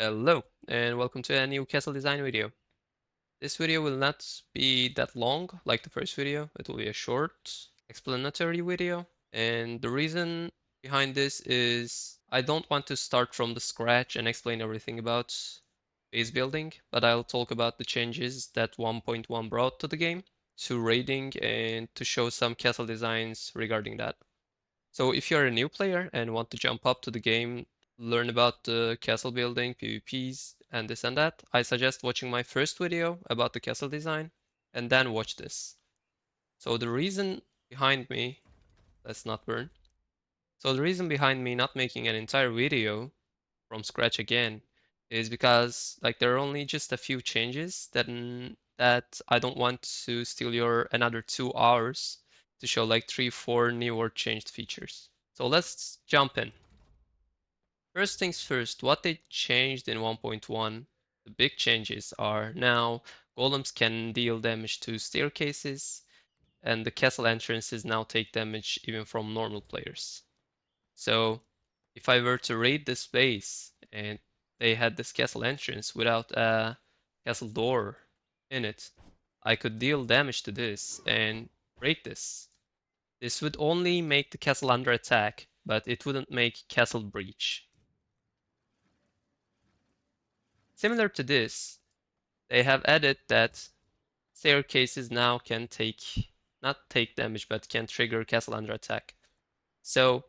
Hello, and welcome to a new castle design video. This video will not be that long like the first video. It will be a short explanatory video. And the reason behind this is I don't want to start from the scratch and explain everything about base building, but I'll talk about the changes that 1.1 brought to the game, to raiding, and to show some castle designs regarding that. So if you're a new player and want to jump up to the game, learn about the castle building, PvPs, and this and that, I suggest watching my first video about the castle design, and then watch this. So the reason behind me, let's not burn. So the reason behind me not making an entire video from scratch again is because like there are only just a few changes that I don't want to steal your another 2 hours to show like 3, 4 new or changed features. So let's jump in. First things first, what they changed in 1.1, the big changes are now golems can deal damage to staircases, and the castle entrances now take damage even from normal players. So if I were to raid this base and they had this castle entrance without a castle door in it, I could deal damage to this and break this. This would only make the castle under attack, but it wouldn't make castle breach. Similar to this, they have added that staircases now can not take damage, but can trigger castle under attack. So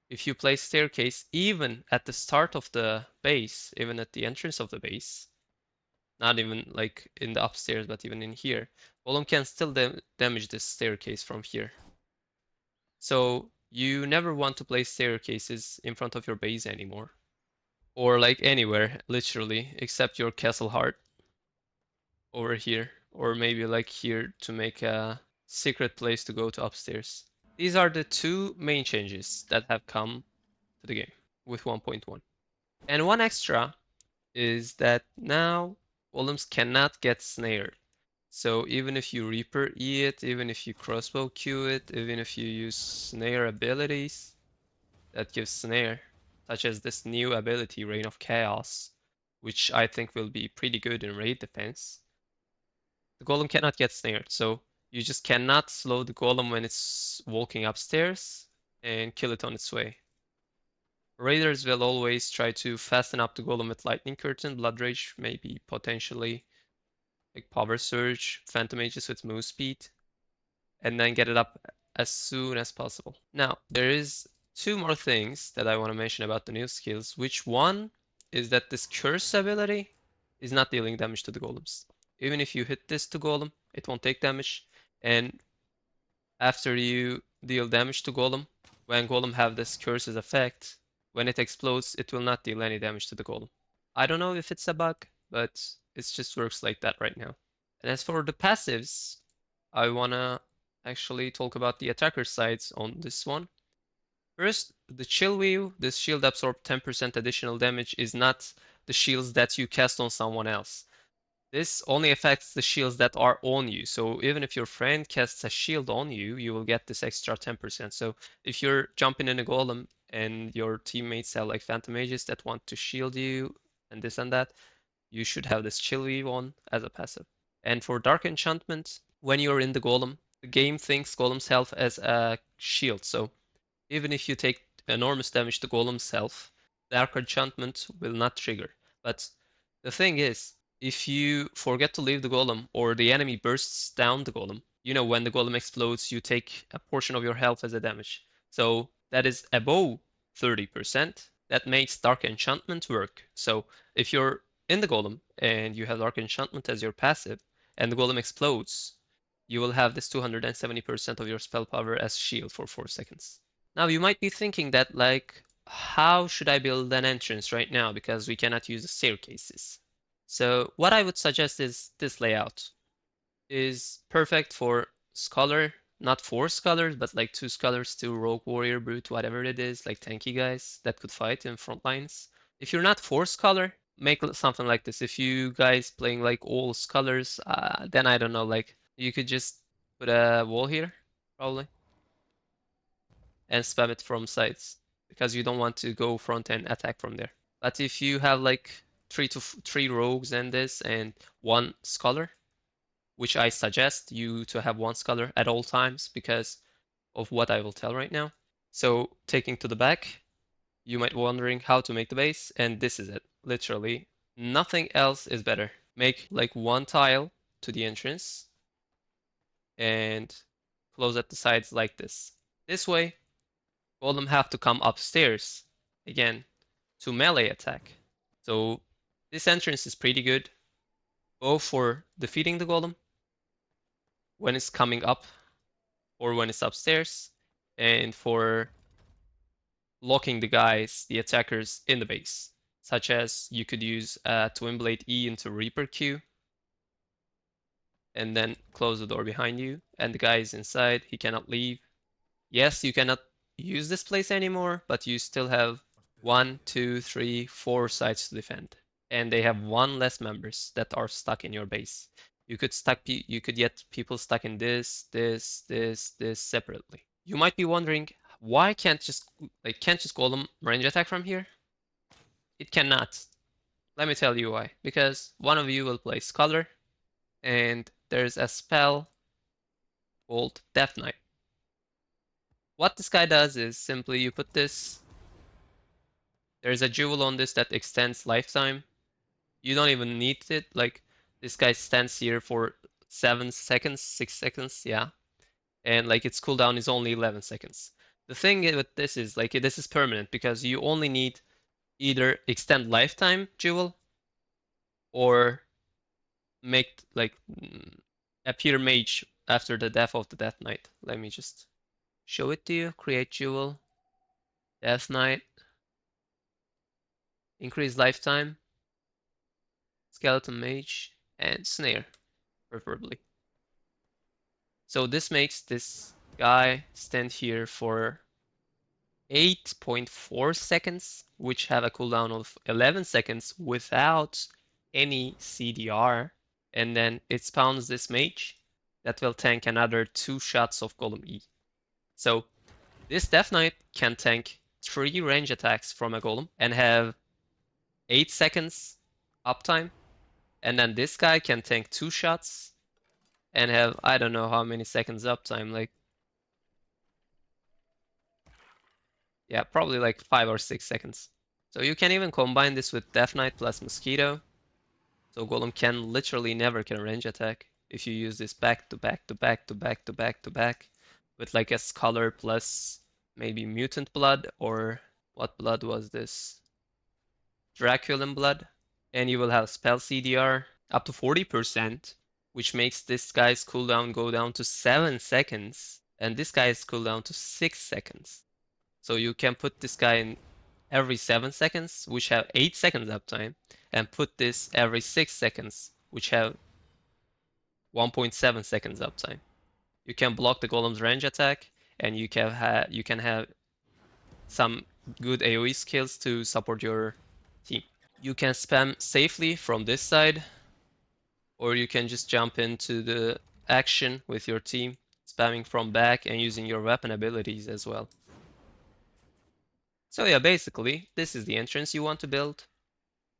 if you place staircase even at the start of the base, even at the entrance of the base, not even like in the upstairs, but even in here, Golem can still damage this staircase from here. So you never want to place staircases in front of your base anymore. Or like anywhere, literally, except your castle heart over here. Or maybe like here to make a secret place to go to upstairs. These are the two main changes that have come to the game with 1.1. And one extra is that now golems cannot get snared. So even if you Reaper E it, even if you crossbow Q it, even if you use snare abilities that give snare, such as this new ability, Reign of Chaos, which I think will be pretty good in raid defense, the golem cannot get snared. So you just cannot slow the golem when it's walking upstairs and kill it on its way. Raiders will always try to fasten up the golem with Lightning Curtain, Blood Rage, maybe potentially like Power Surge, Phantom Aegis with move speed, and then get it up as soon as possible. Now, there is two more things that I want to mention about the new skills, which one is that this Curse ability is not dealing damage to the golems. Even if you hit this to golem, it won't take damage, and after you deal damage to golem, when golem have this curse's effect, when it explodes, it will not deal any damage to the golem. I don't know if it's a bug, but it just works like that right now. And as for the passives, I wanna actually talk about the attacker sides on this one. First, the chill wheel, this shield absorb 10% additional damage is not the shields that you cast on someone else. This only affects the shields that are on you. So even if your friend casts a shield on you, you will get this extra 10%. So if you're jumping in a golem and your teammates have like phantom mages that want to shield you and this and that, you should have this chill weave on as a passive. And for dark enchantment, when you're in the golem, the game thinks golem's health as a shield. So even if you take enormous damage to golem's health, dark enchantment will not trigger. But the thing is, if you forget to leave the golem or the enemy bursts down the golem, you know when the golem explodes, you take a portion of your health as a damage. So that is above 30%. That makes Dark Enchantment work. So if you're in the golem and you have Dark Enchantment as your passive, and the golem explodes, you will have this 270% of your spell power as shield for 4 seconds. Now you might be thinking that like, how should I build an entrance right now because we cannot use the staircases? So what I would suggest is this layout is perfect for Scholar, not 4 Scholars, but like 2 Scholars, 2 Rogue Warrior, Brute, whatever it is, like tanky guys that could fight in front lines. If you're not 4 Scholar, make something like this. If you guys playing like all Scholars, then I don't know, like you could just put a wall here, probably, and spam it from sides because you don't want to go front and attack from there. But if you have like three rogues and this, and one scholar, which I suggest you to have one scholar at all times because of what I will tell right now. So taking to the back, you might be wondering how to make the base, and this is it. Literally, nothing else is better. Make like one tile to the entrance and close at the sides like this. This way, Golem have to come upstairs again to melee attack. So this entrance is pretty good, both for defeating the Golem when it's coming up or when it's upstairs, and for locking the guys, the attackers, in the base. Such as you could use Twin Blade E into Reaper Q, and then close the door behind you, and the guy is inside, he cannot leave. Yes, you cannot use this place anymore, but you still have 1, 2, 3, 4 sides to defend. And they have one less members that are stuck in your base. You could get people stuck in this separately. You might be wondering, why can't just Golem range attack from here? It cannot. Let me tell you why. Because one of you will play Scholar, and there's a spell called Death Knight. What this guy does is simply you put this. There's a jewel on this that extends lifetime. You don't even need it. Like, this guy stands here for 7 seconds, 6 seconds, yeah. And like its cooldown is only 11 seconds. The thing with this is like this is permanent because you only need either extend lifetime jewel or make like appear mage after the death of the Death Knight. Let me just show it to you. Create jewel, Death Knight, increase lifetime, skeleton mage, and snare, preferably. So this makes this guy stand here for 8.4 seconds, which have a cooldown of 11 seconds without any CDR. And then it spawns this mage that will tank another 2 shots of Golem E. So this Death Knight can tank 3 range attacks from a Golem and have 8 seconds uptime. And then this guy can tank 2 shots and have, I don't know how many seconds uptime, like, yeah, probably like 5 or 6 seconds. So you can even combine this with Death Knight plus Mosquito. So Golem can literally never can range attack if you use this back to back to back to back to back to back with like a Scholar plus maybe Mutant Blood, or what blood was this? Draculan Blood. And you will have spell CDR up to 40%, which makes this guy's cooldown go down to 7 seconds, and this guy's cooldown to 6 seconds. So you can put this guy in every 7 seconds, which have 8 seconds uptime, and put this every 6 seconds, which have 1.7 seconds uptime. You can block the Golem's range attack, and you can have some good AoE skills to support your team. You can spam safely from this side, or you can just jump into the action with your team, spamming from back and using your weapon abilities as well. So yeah, basically, this is the entrance you want to build,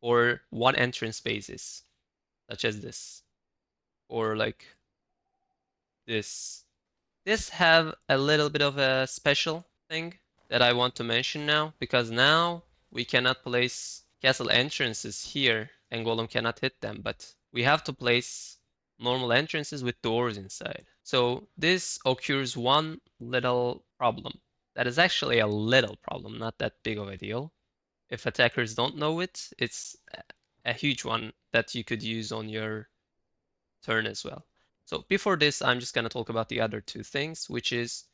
or one entrance bases, such as this, or like this. This have a little bit of a special thing that I want to mention now, because now we cannot place castle entrances here, and Golem cannot hit them, but we have to place normal entrances with doors inside. So this occurs one little problem. That is actually a little problem, not that big of a deal. If attackers don't know it, it's a huge one that you could use on your turn as well. So before this, I'm just going to talk about the other two things, which is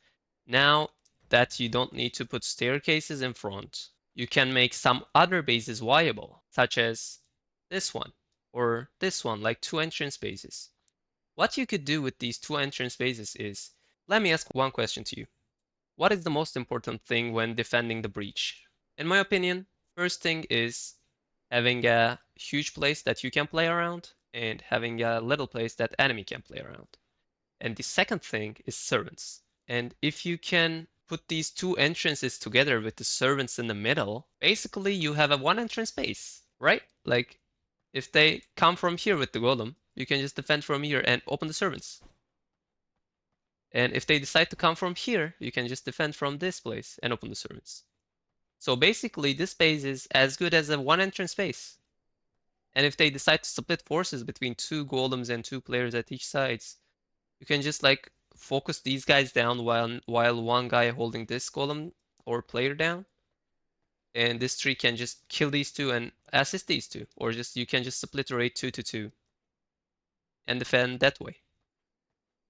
now that you don't need to put staircases in front, you can make some other bases viable, such as this one or this one, like 2 entrance bases. What you could do with these 2 entrance bases is, let me ask one question to you. What is the most important thing when defending the breach? In my opinion, first thing is having a huge place that you can play around and having a little place that enemy can play around. And the second thing is servants. And if you can put these 2 entrances together with the servants in the middle, basically you have a 1 entrance base, right? Like, If they come from here with the golem, you can just defend from here and open the servants. And if they decide to come from here, you can just defend from this place and open the servants. So basically, this base is as good as a one entrance base. And if they decide to split forces between two golems and two players at each sides, you can just like focus these guys down while one guy holding this golem or player down. And this tree can just kill these two and assist these two. Or just you can just obliterate 2 to 2 and defend that way.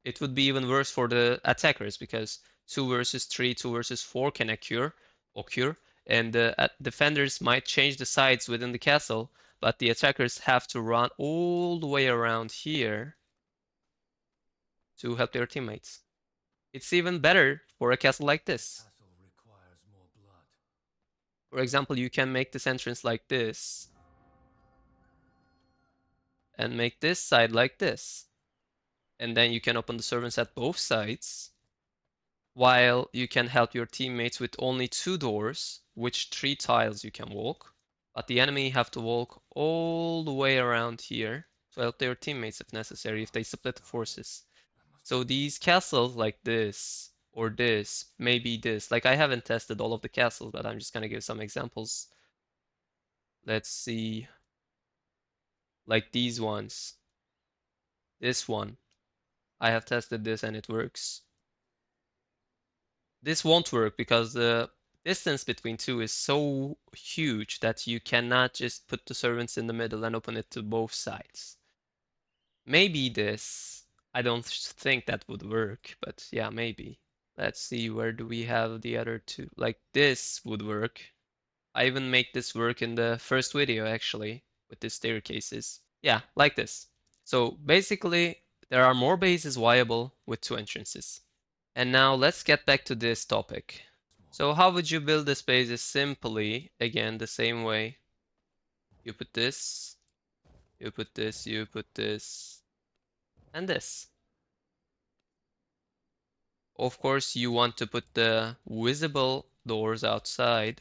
It would be even worse for the attackers because 2 versus 3, 2 versus 4 can occur, and the defenders might change the sides within the castle, but the attackers have to run all the way around here to help their teammates. It's even better for a castle like this. For example, you can make this entrance like this, and make this side like this. And then you can open the servants at both sides, while you can help your teammates with only 2 doors, which 3 tiles you can walk. But the enemy have to walk all the way around here to help their teammates if necessary, if they split forces. So these castles like this, or this, maybe this. Like I haven't tested all of the castles, but I'm just gonna give some examples. Let's see. Like these ones. This one. I have tested this and it works. This won't work because the distance between two is so huge that you cannot just put the servants in the middle and open it to both sides. Maybe this. I don't think that would work, but yeah, maybe. Let's see, where do we have the other two? Like this would work. I even make this work in the first video actually, with the staircases. Yeah, like this. So basically, there are more bases viable with 2 entrances. And now let's get back to this topic. So how would you build this base is simply, again, the same way. You put this, you put this, you put this, and this. Of course, you want to put the visible doors outside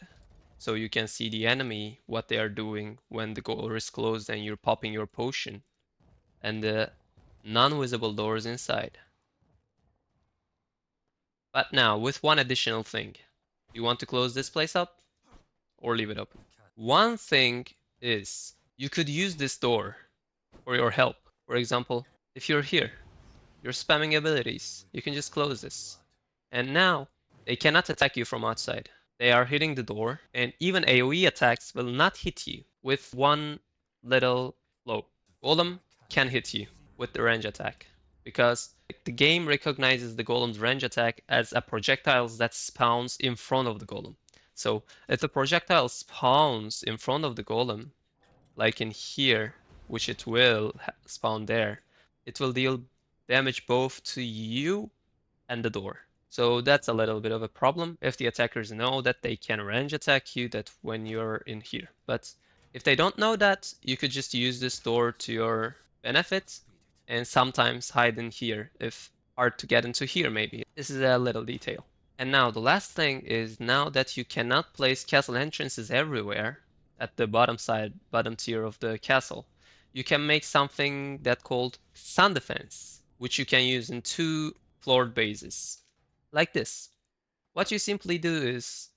so you can see the enemy, what they are doing when the door is closed and you're popping your potion. And the non-visible doors inside. But now, with one additional thing. You want to close this place up or leave it open? One thing is, you could use this door for your help. For example, if you're here, you're spamming abilities, you can just close this. And now, they cannot attack you from outside. They are hitting the door, and even AoE attacks will not hit you with one little blow. Golem can hit you with the range attack, because the game recognizes the golem's range attack as a projectile that spawns in front of the golem. So if the projectile spawns in front of the golem, like in here, which it will spawn there, it will deal damage both to you and the door. So that's a little bit of a problem if the attackers know that they can range attack you that when you're in here. But if they don't know that, you could just use this door to your benefit and sometimes hide in here if hard to get into here maybe. This is a little detail. And now the last thing is, now that you cannot place castle entrances everywhere at the bottom side, bottom tier of the castle, you can make something that called sun defense, which you can use in 2 floored bases. Like this. What you simply do is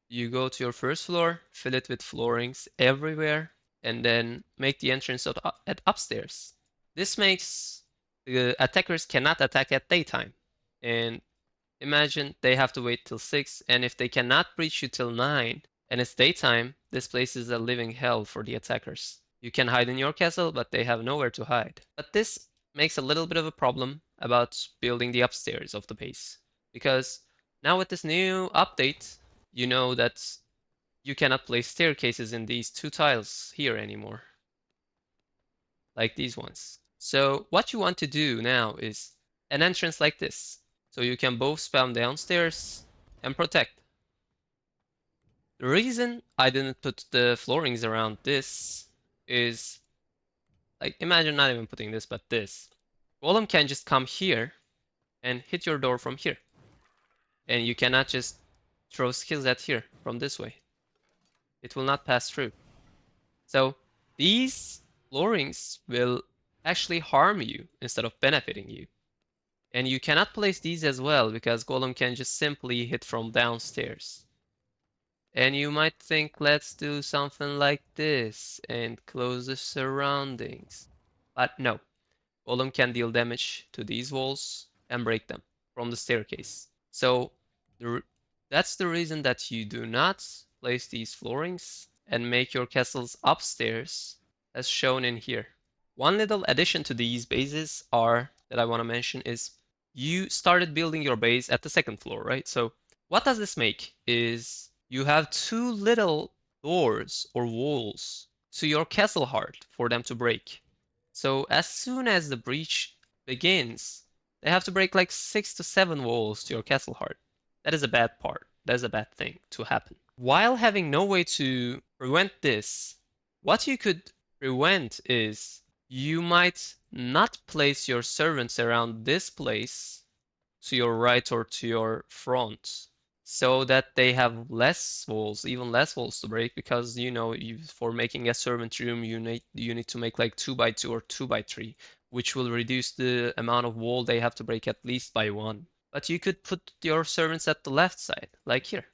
you go to your first floor, fill it with floorings everywhere, and then make the entrance at upstairs. This makes the attackers cannot attack at daytime. And imagine they have to wait till 6, and if they cannot breach you till 9, and it's daytime, this place is a living hell for the attackers. You can hide in your castle, but they have nowhere to hide. But this makes a little bit of a problem about building the upstairs of the base. Because now with this new update, you know that you cannot place staircases in these 2 tiles here anymore. Like these ones. So what you want to do now is an entrance like this. So you can both spam downstairs and protect. The reason I didn't put the floorings around this is, like, imagine not even putting this, but this. Golem can just come here and hit your door from here. And you cannot just throw skills at here from this way. It will not pass through. So these floorings will actually harm you instead of benefiting you. And you cannot place these as well because Golem can just simply hit from downstairs. And you might think, let's do something like this and close the surroundings. But no, Golem can deal damage to these walls and break them from the staircase. So that's the reason that you do not place these floorings and make your castles upstairs as shown in here. One little addition to these bases that I want to mention is you started building your base at the second floor, right? So what does this make is you have two little doors or walls to your castle heart for them to break. So as soon as the breach begins, they have to break like 6 to 7 walls to your castle heart. That is a bad part. That is a bad thing to happen. While having no way to prevent this, what you could prevent is you might not place your servants around this place to your right or to your front so that they have less walls, even less walls to break because for making a servant room you need to make like 2 by 2 or 2 by 3, which will reduce the amount of wall they have to break at least by 1. But you could put your servants at the left side, like here.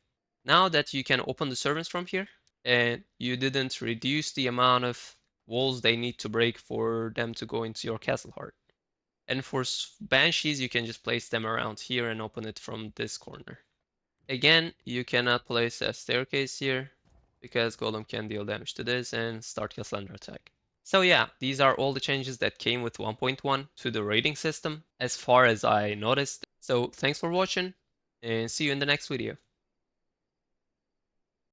Now that you can open the servants from here, and you didn't reduce the amount of walls they need to break for them to go into your castle heart. And for banshees, you can just place them around here and open it from this corner. Again, you cannot place a staircase here because Golem can deal damage to this and start castle under attack. So yeah, these are all the changes that came with 1.1 to the rating system as far as I noticed. So thanks for watching and see you in the next video.